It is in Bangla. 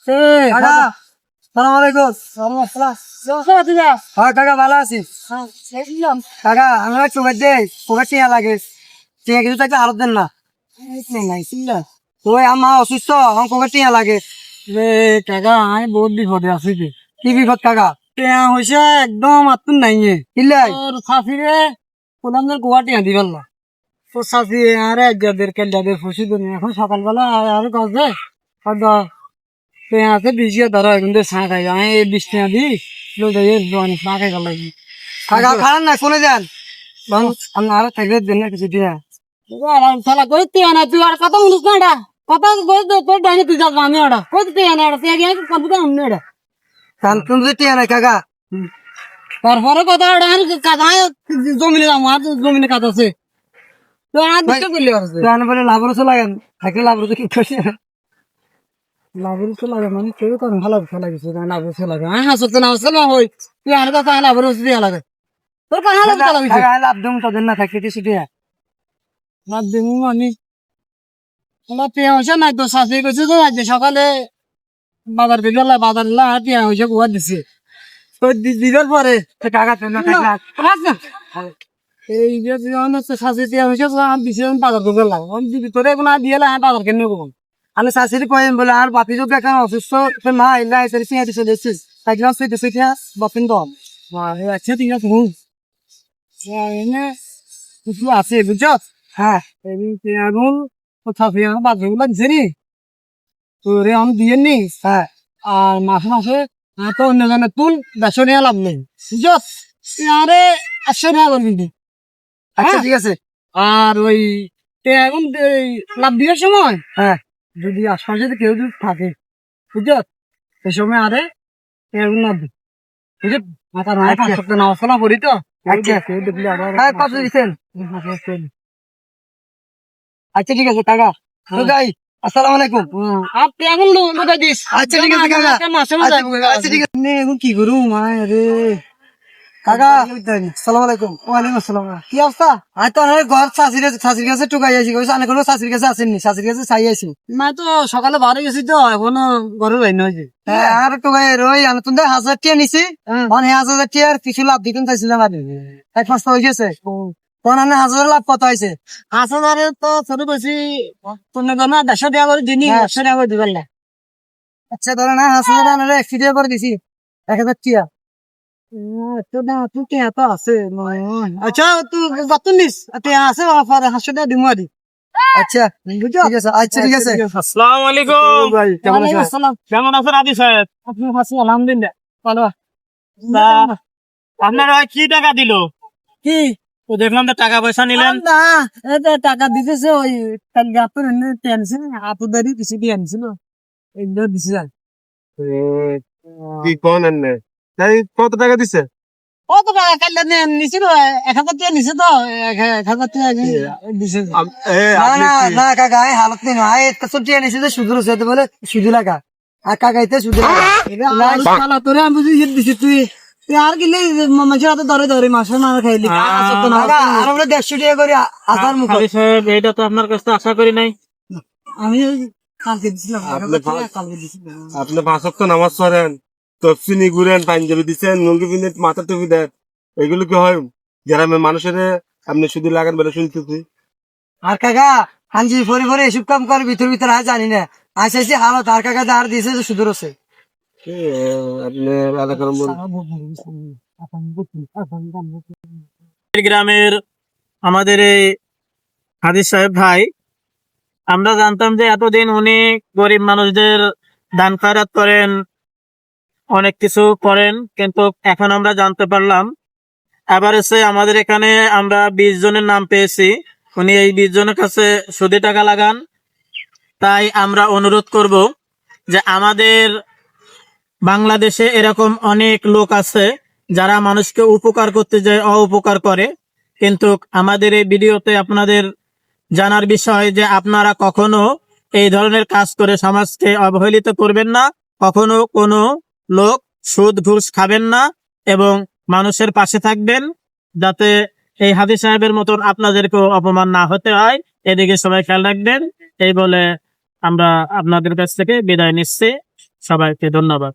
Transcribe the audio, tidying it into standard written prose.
কাকা সালাম আলাইকুম। হ্যাঁ কাকা ভালো আছি। কাকা আমার চোখের দে চোখের টিয়া লাগে, টিয়া কিছু থাকলে হারত দেন না। ওই আমার অসুস্থ, আমার চোখের টিয়া লাগে। কাকা আমি বহুত বিপদে আছি। কি বিপদ কাকা? টিয়া হয়েছে একদম আত্মন নাই কিলাই সাফিরে প্রধান গোয়া টিয়া দিবেন না। তো সাফি আরে যাদের কেল্লাদের ফুসি দিন এখন সকালবেলা আর গছ দেয় আছে বিজিয়ে ধরো কিন্তু চা খাই আমি এই 20 টাকা দিই চা খাই গেল খান না শুনে যান আর থাকলে দেন না কিছু দিয়া সালা কই তুই না তুই আর কত মানুষ না এটা কত কই তোর ডাইনে তুই যাস আমি ওটা কই তুই না এটা তুই আগে কত দাম না এটা কান তুমি তুই না কাকা তারপরে কথা এটা কাকা জমিনে যাম আর জমিনে কাজ আছে তো আর দিতে করলে আছে জান বলে লাভরস লাগেন থাকলে লাভরস কি করছে লাভরস লাগে মানে কেউ তো ভালো লাগে লাভরস লাগে হ্যাঁ হাসতে না হাসতে না হই তুই আর কথা লাভরস দিয়া লাগে তোর কাহা লাগে লাভ দম তাদের না থাকে কিছু দিয়া লাভ দিমু আমি ওলা পেয়ে হয়েছে নাই তো শাশুড়ি করছে তো আজ সকালে বাজার বিকেলে বাজার পেয়ে হয়েছে গোয়া দিছে তো দিবার পরে টাকা তো না থাকলে এই যে শাশুড়ি পেয়ে হয়েছে দিছে বাজার করতে লাগে দিবি তোরে কোনো দিয়ে বাজার কেন নেবো আমি শাশুড়ি কয়েন বলে আর বাপি যোগ এখন অসুস্থ মা এলা এসে সিঁড়ি দিছে দেখছিস তাইকে সুইতে সুইতে বাপিন তো আচ্ছা ঠিক আছে হুম এনে কিছু আছে বুঝছ হ্যাঁ এখন কোথাও বাজার লাগছে নি তোরে আমি দিয়ে নি হ্যাঁ আর মাসে মাসে তো অন্য জনের তুল 150 টাকা লাভ নেই বুঝছ আরে 100 টাকা করবি আচ্ছা ঠিক আছে আর ওই এখন লাভ দেওয়ার সময় হ্যাঁ যদি আশপাশে কেউ যদি থাকে বুঝছ সেই সময় আরে এরকম লাভ বুঝলি মাথা নয় 500 টাকা নাও করি তো কত দিচ্ছেন আচ্ছা ঠিক আছে কাকা তো যাই আসসালামু আলাইকুম আপনি এখন লোক দিস আচ্ছা ঠিক আছে কাকা আচ্ছা ঠিক আছে এখন কি করু রে কাকা আসসালামু আলাইকুম ওয়ালাইকুম আসসালাম কি অবস্থা আই তো ঘর শাশুড়ির কাছে টুকাই আছি অনেক কোনো শাশুড়ির কাছে আসেননি শাশুড়ির কাছে চাই আছি না তো সকালে বাইরে গেছি তো এখনো ঘরে যাই না হয়েছে আর টুকাই রই আমি তুমি 1000 টাকা নিছি মানে 1000 টাকার কিছু লাভ দিতেন চাইছিলাম আর 1 মাস হয়ে গেছে তখন 1000 লাভ কত হয়েছে 5000 তো ছোট বেশি তুমি না 150 টাকা করে দিনই 100 টাকা করে দিবেন না আচ্ছা ধরো না 5000 টাকা 100 টাকা করে দিছি 1000 টাকা আচ্ছা তুই বাতুন নিস আছে 500 টাকা দিমু আদি আচ্ছা বুঝছো ঠিক আছে আচ্ছা ঠিক আছে আসসালামু আলাইকুম ভাই কেমন আছেন কেমন আছেন আদি সাহেব আপনি আছেন আলহামদুলিল্লাহ ভালো আপনারা কি টাকা দিল কি তো দেখলাম তো টাকা পয়সা নিলেন না এটা টাকা দিতেছে ওই কালকে আপনার টেনশন আপুদারি কিছু দিয়ে আনছিল এইগুলো দিছে কি কোন এনে তাই কত টাকা দিছে কত টাকা কালকে নিছিল 1000 টাকা নিছে তো 1000 টাকা দিছে না কাকা হালত নেই না এত টাকা নিছে তো সুদ রয়েছে তো বলে সুদ লাগা আর কাকা এতে সুদ লাগা তোরে আমি বুঝি দিছি তুই আর কি মানুষের হাতে ধরে ধরে মাসে না খাইলি আর আমরা 150 টাকা করে আসার মুখ এটা তো আপনার কাছে আশা করি নাই আমি কালকে দিছিলাম আপনি 5 ওয়াক্ত নামাজ পড়েন তফসিনি ঘুরেন পাঞ্জাবি দিচ্ছেন লুঙ্গি পিনে মাথা টুপি দেন এগুলো কি হয় গ্রামের মানুষের আপনি শুধু লাগান বলে শুনতেছি আর কাকা হাঞ্জি ফরে ফরে এসব কাম করে ভিতর আর জানি না আইসি হালত আর কাকা আর দিয়েছে সুদূর আছে আপনি এলাকার গ্রামের আমাদের এই হাদিস সাহেব ভাই আমরা জানতাম যে এতদিন উনি গরিব মানুষদের দান খয়রাত করেন অনেক কিছু করেন কিন্তু এখন আমরা জানতে পারলাম আবার এসে আমাদের এখানে আমরা 20 জনের নাম পেয়েছি উনি এই 20 জনের কাছে সুদে টাকা লাগান তাই আমরা অনুরোধ করব যে আমাদের বাংলাদেশে এরকম অনেক লোক আছে যারা মানুষকে উপকার করতে যায় অউপকার করে কিন্তু আমাদের এই ভিডিওতে আপনাদের জানার বিষয় যে আপনারা কখনো এই ধরনের কাজ করে সমাজকে অবহেলিত করবেন না কখনো কোনো লোক সুদ ঘুষ খাবেন না এবং মানুষের পাশে থাকবেন যাতে এই হাদি সাহেবের মতন আপনাদেরকেও অপমান না হতে হয় এদিকে সবাই খেয়াল রাখবেন এই বলে আমরা আপনাদের কাছ থেকে বিদায় নিচ্ছি সবাইকে ধন্যবাদ।